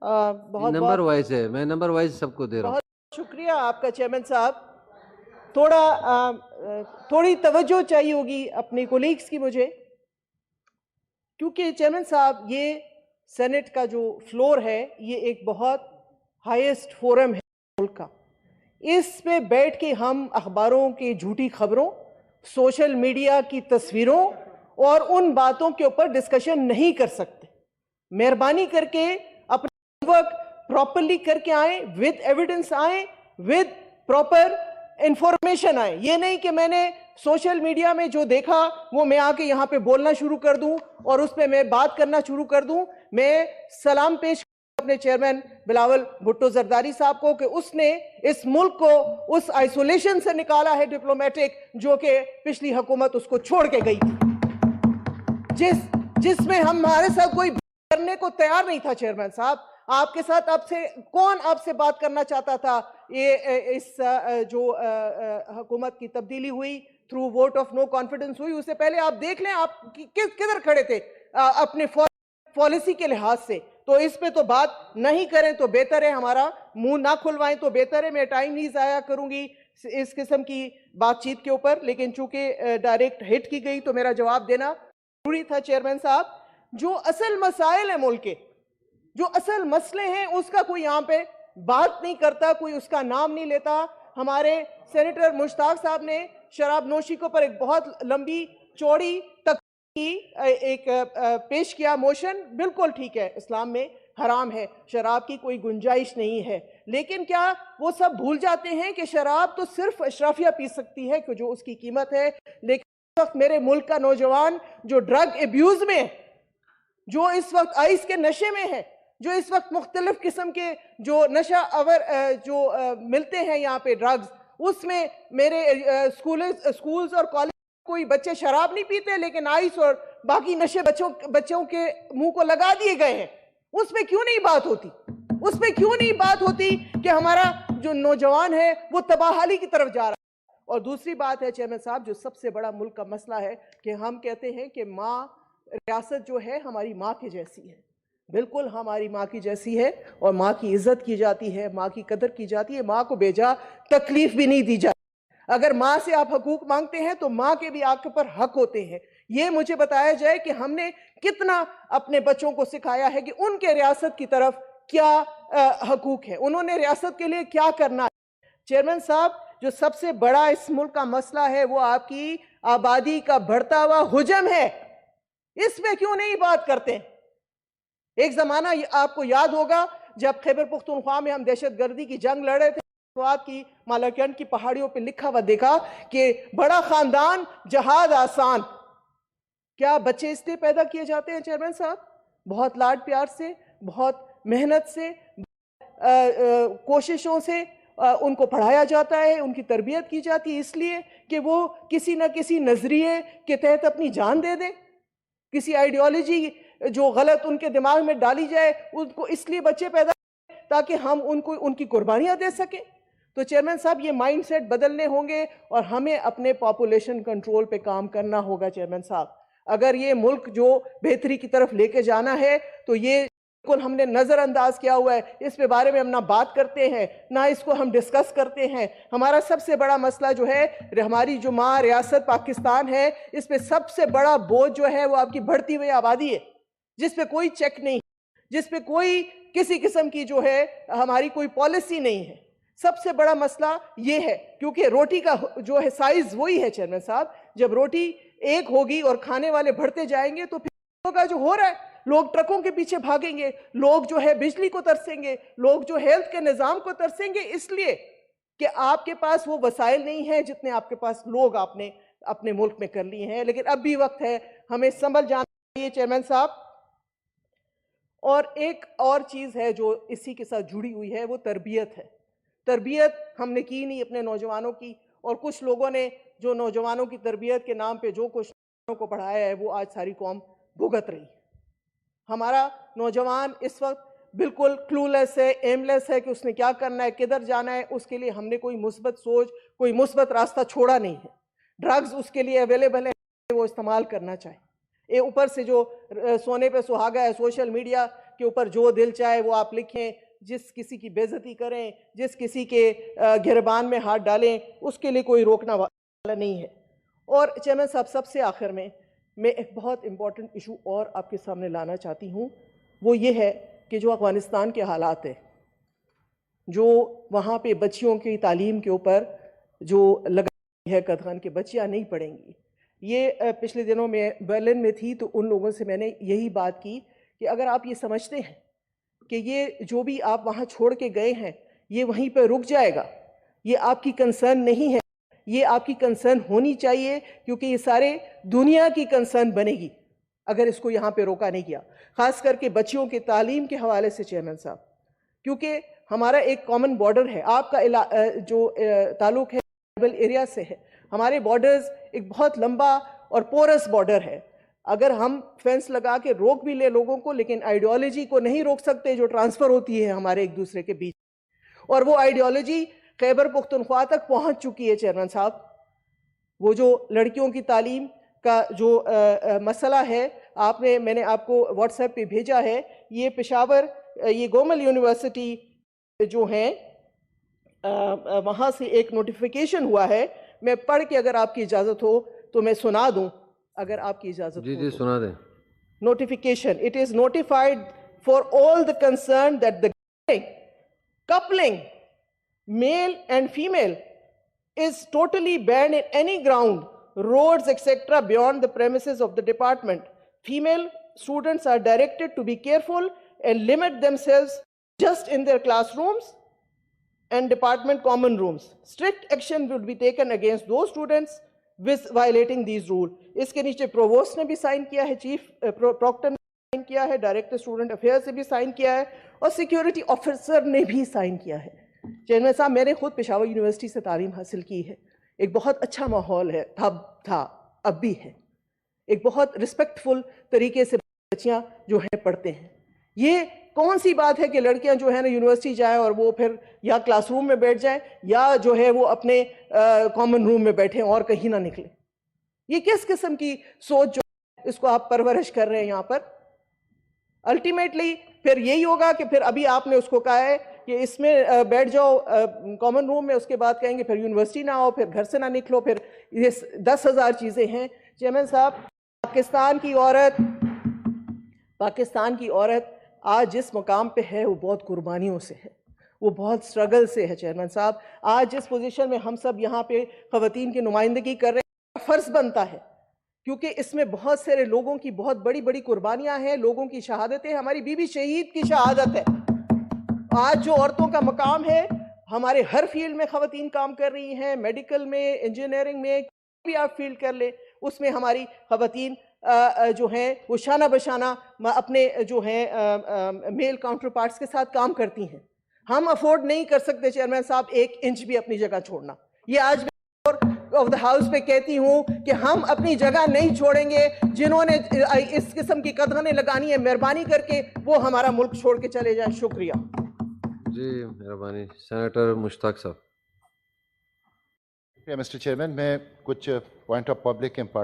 بہت number wise ہے، میں نمبر وائز سب کو دے رہا ہوں. بہت شکریہ آپ کا چیئرمین صاحب. تھوڑی توجہ چاہیے ہوگی اپنے کولیگز کی مجھے، کیونکہ چیئرمین صاحب یہ سینٹ کا جو فلور ہے یہ ایک بہت ہائیسٹ فورم ہے ملک کا. اس پہ بیٹھ کے ہم اخباروں کی جھوٹی خبروں، سوشل میڈیا کی تصویروں اور ان باتوں کے اوپر ڈسکشن نہیں کر سکتے. مہربانی کر کے اپنا ورک پراپرلی کر کے آئیں، ود ایویڈنس آئیں، ود پراپر انفارمیشن آئیں. یہ نہیں کہ میں نے سوشل میڈیا میں جو دیکھا وہ میں آ کے یہاں پہ بولنا شروع کر دوں اور اس پہ میں بات کرنا شروع کر دوں. میں سلام پیش اپنے چیئرمین بلاول بھٹو زرداری صاحب کو کہ اس نے اس ملک کو اس آئسولیشن سے نکالا ہے ڈپلومیٹک، جو کہ پچھلی حکومت اس کو چھوڑ کے گئی تھی، جس میں ہمارے ساتھ کوئی کرنے کو تیار نہیں تھا. چیئرمین صاحب آپ کے ساتھ کون آپ سے بات کرنا چاہتا تھا؟ اس جو حکومت کی تبدیلی ہوئی through vote of no confidence ہوئی، اس سے پہلے آپ دیکھ لیں آپ کدھر کھڑے تھے اپنے پالیسی کے لحاظ سے. تو اس پہ تو بات نہیں کریں تو بہتر ہے، ہمارا منہ نہ کھلوائیں تو بہتر ہے. میں ٹائم نہیں ضائع کروں گی اس قسم کی بات چیت کے اوپر، لیکن چونکہ ڈائریکٹ ہٹ کی گئی تو میرا جواب دینا ضروری تھا. چیئرمین صاحب جو اصل مسائل ہیں ملک کے، جو اصل مسئلے ہیں، اس کا کوئی یہاں پہ بات نہیں کرتا، کوئی اس کا نام نہیں لیتا. ہمارے سینیٹر مشتاق صاحب نے شراب نوشی کو پر ایک بہت لمبی چوڑی تک ایک پیش کیا موشن. بالکل ٹھیک ہے، اسلام میں حرام ہے، شراب کی کوئی گنجائش نہیں ہے، لیکن کیا وہ سب بھول جاتے ہیں کہ شراب تو صرف اشرافیہ پی سکتی ہے کہ جو اس کی قیمت ہے. لیکن اس وقت میرے ملک کا نوجوان جو ڈرگ ایبیوز میں، جو اس وقت آئس کے نشے میں ہے، جو اس وقت مختلف قسم کے جو نشہ آور جو ملتے ہیں یہاں پہ ڈرگز، اس میں میرے سکولز اور کالج کوئی بچے شراب نہیں پیتے، لیکن آئس اور باقی نشے بچوں کے منہ کو لگا دیے گئے ہیں. اس میں کیوں نہیں بات ہوتی؟ اس میں کیوں نہیں بات ہوتی کہ ہمارا جو نوجوان ہے وہ تباہی کی طرف جا رہا ہے؟ اور دوسری بات ہے چیئرمین صاحب، جو سب سے بڑا ملک کا مسئلہ ہے کہ ہم کہتے ہیں کہ ماں ریاست جو ہے ہماری ماں کے جیسی ہے. بالکل ہماری ماں کی جیسی ہے، اور ماں کی عزت کی جاتی ہے، ماں کی قدر کی جاتی ہے، ماں کو بیجا تکلیف بھی نہیں دی جاتی. اگر ماں سے آپ حقوق مانگتے ہیں تو ماں کے بھی آپ کے پر حق ہوتے ہیں. یہ مجھے بتایا جائے کہ ہم نے کتنا اپنے بچوں کو سکھایا ہے کہ ان کے ریاست کی طرف کیا حقوق ہے، انہوں نے ریاست کے لیے کیا کرنا ہے. چیئرمین صاحب جو سب سے بڑا اس ملک کا مسئلہ ہے وہ آپ کی آبادی کا بڑھتا ہوا حجم ہے. اس میں کیوں نہیں بات کرتے؟ ایک زمانہ آپ کو یاد ہوگا جب خیبر پختونخوا میں ہم دہشت گردی کی جنگ لڑے تھے، کی مالاکنڈ کی پہاڑیوں پہ لکھا ہوا دیکھا کہ بڑا خاندان جہاد آسان. کیا بچے اس لیے پیدا کیے جاتے ہیں چیئرمین صاحب؟ بہت لاڈ پیار سے، بہت محنت سے، کوششوں سے ان کو پڑھایا جاتا ہے، ان کی تربیت کی جاتی ہے، اس لیے کہ وہ کسی نہ کسی نظریے کے تحت اپنی جان دے دیں. کسی آئیڈیالوجی جو غلط ان کے دماغ میں ڈالی جائے، ان کو اس لیے بچے پیدا تاکہ ہم ان کی قربانیاں دے سکیں. تو چیئرمین صاحب یہ مائنڈ سیٹ بدلنے ہوں گے اور ہمیں اپنے پاپولیشن کنٹرول پہ کام کرنا ہوگا. چیئرمین صاحب اگر یہ ملک جو بہتری کی طرف لے کے جانا ہے تو یہ بالکل ہم نے نظر انداز کیا ہوا ہے. اس پہ بارے میں ہم نہ بات کرتے ہیں، نہ اس کو ہم ڈسکس کرتے ہیں. ہمارا سب سے بڑا مسئلہ جو ہے، ہماری جو ماں ریاست پاکستان ہے، اس پہ سب سے بڑا بوجھ جو ہے وہ آپ کی بڑھتی ہوئی آبادی ہے، جس پہ کوئی چیک نہیں، جس پہ کوئی کسی قسم کی جو ہے ہماری کوئی پالیسی نہیں ہے. سب سے بڑا مسئلہ یہ ہے، کیونکہ روٹی کا جو ہے سائز وہی ہے. چیئرمین صاحب جب روٹی ایک ہوگی اور کھانے والے بڑھتے جائیں گے تو پھر ہوگا جو ہو رہا ہے، لوگ ٹرکوں کے پیچھے بھاگیں گے، لوگ جو ہے بجلی کو ترسیں گے، لوگ جو ہیلتھ کے نظام کو ترسیں گے، اس لیے کہ آپ کے پاس وہ وسائل نہیں ہیں جتنے آپ کے پاس لوگ آپ نے اپنے ملک میں کر لیے ہیں. لیکن اب بھی وقت ہے، ہمیں سنبھل جانا چاہیے چیئرمین صاحب. اور ایک اور چیز ہے جو اسی کے ساتھ جڑی ہوئی ہے، وہ تربیت ہے. تربیت ہم نے کی نہیں اپنے نوجوانوں کی، اور کچھ لوگوں نے جو نوجوانوں کی تربیت کے نام پہ جو کچھ نوجوانوں کو پڑھایا ہے وہ آج ساری قوم بھگت رہی. ہمارا نوجوان اس وقت بالکل کلولیس ہے، ایملیس ہے کہ اس نے کیا کرنا ہے، کدھر جانا ہے. اس کے لیے ہم نے کوئی مثبت سوچ، کوئی مثبت راستہ چھوڑا نہیں ہے. ڈرگز اس کے لیے اویلیبل ہے، وہ استعمال کرنا چاہے. اوپر سے جو سونے پہ سہاگا ہے سوشل میڈیا کے اوپر جو دل چاہے وہ آپ لکھیں, جس کسی کی بے عزتی کریں, جس کسی کے گربان میں ہاتھ ڈالیں, اس کے لیے کوئی روکنا والا نہیں ہے. اور چیئرمین صاحب, سب سے آخر میں ایک بہت امپورٹنٹ ایشو اور آپ کے سامنے لانا چاہتی ہوں. وہ یہ ہے کہ جو افغانستان کے حالات ہیں, جو وہاں پہ بچیوں کی تعلیم کے اوپر جو لگا ہے قدغن کہ بچیاں نہیں پڑھیں گی. یہ پچھلے دنوں میں برلن میں تھی تو ان لوگوں سے میں نے یہی بات کی کہ اگر آپ یہ سمجھتے ہیں کہ یہ جو بھی آپ وہاں چھوڑ کے گئے ہیں یہ وہیں پہ رک جائے گا, یہ آپ کی کنسرن نہیں ہے. یہ آپ کی کنسرن ہونی چاہیے, کیونکہ یہ سارے دنیا کی کنسرن بنے گی اگر اس کو یہاں پہ روکا نہیں کیا, خاص کر کے بچیوں کے تعلیم کے حوالے سے چیئرمین صاحب, کیونکہ ہمارا ایک کامن بارڈر ہے. آپ کا جو تعلق ہے ٹرائبل ایریا سے ہے. ہمارے بارڈرز ایک بہت لمبا اور پورس بارڈر ہے. اگر ہم فینس لگا کے روک بھی لے لوگوں کو, لیکن آئیڈیالوجی کو نہیں روک سکتے جو ٹرانسفر ہوتی ہے ہمارے ایک دوسرے کے بیچ. اور وہ آئیڈیالوجی خیبر پختونخوا تک پہنچ چکی ہے چیئرمین صاحب. وہ جو لڑکیوں کی تعلیم کا جو مسئلہ ہے, میں نے آپ کو واٹس ایپ پہ بھیجا ہے. یہ پشاور, یہ گومل یونیورسٹی جو ہیں وہاں سے ایک نوٹیفیکیشن ہوا ہے. میں پڑھ کے اگر آپ کی اجازت ہو تو میں سنا دوں, اگر آپ کی اجازت ہو. جی سنا دیں. Notification. It is notified for all the concerned that the coupling, male and female, is totally banned in any ground, roads, etc. beyond the premises of the department. Female students are directed to be careful and limit themselves just in their classrooms and department common rooms. Strict action will be taken against those students with violating these rules. اس کے نیچے provost نے بھی sign کیا ہے, chief Procter نے sign کیا ہے, director student affair سے بھی سائن کیا ہے, اور سیکیورٹی آفیسر نے بھی سائن کیا ہے. چیئرمین صاحب, میں نے خود پشاور یونیورسٹی سے تعلیم حاصل کی ہے. ایک بہت اچھا ماحول ہے, تھا, اب بھی ہے. ایک بہت رسپیکٹفل طریقے سے بچیاں جو ہیں پڑھتے ہیں. یہ کون سی بات ہے کہ لڑکیاں جو ہے نا یونیورسٹی جائیں اور وہ پھر یا کلاس روم میں بیٹھ جائیں یا جو ہے وہ اپنے کامن روم میں بیٹھیں اور کہیں نہ نکلیں. یہ کس قسم کی سوچ جو اس کو آپ پرورش کر رہے ہیں یہاں پر؟ الٹیمیٹلی پھر یہی ہوگا کہ پھر ابھی آپ نے اس کو کہا ہے کہ اس میں بیٹھ جاؤ کامن روم میں, اس کے بعد کہیں گے پھر یونیورسٹی نہ آؤ, پھر گھر سے نہ نکلو, پھر یہ 10,000 چیزیں ہیں. چیئرمین صاحب, پاکستان کی عورت آج جس مقام پہ ہے وہ بہت قربانیوں سے ہے, وہ بہت سٹرگل سے ہے. چیئرمین صاحب, آج جس پوزیشن میں ہم سب یہاں پہ خواتین کی نمائندگی کر رہے ہیں, فرض بنتا ہے, کیونکہ اس میں بہت سارے لوگوں کی بہت بڑی بڑی قربانیاں ہیں, لوگوں کی شہادتیں. ہماری بی بی شہید کی شہادت ہے. آج جو عورتوں کا مقام ہے, ہمارے ہر فیلڈ میں خواتین کام کر رہی ہیں, میڈیکل میں, انجینئرنگ میں, بھی آپ فیلڈ کر لیں, اس میں ہماری خواتین جو ہیں وہ شانہ بشانہ اپنے جو ہیں میل کاؤنٹر پارٹس کے ساتھ کام کرتی ہیں. ہم افورڈ نہیں کر سکتے چیئرمین صاحب 1 انچ بھی اپنی جگہ چھوڑنا. یہ آج آف دا ہاؤس پہ کہتی ہوں کہ ہم اپنی جگہ نہیں چھوڑیں گے. جنہوں نے اس قسم کی قدغنیں لگانی ہے, مہربانی کر کے وہ ہمارا ملک چھوڑ کے چلے جائیں. شکریہ. جی مہربانی. سینیٹر مشتاق صاحب. مسٹر چیئرمین, میں کچھ پوائنٹ آف پبلک امپارٹنس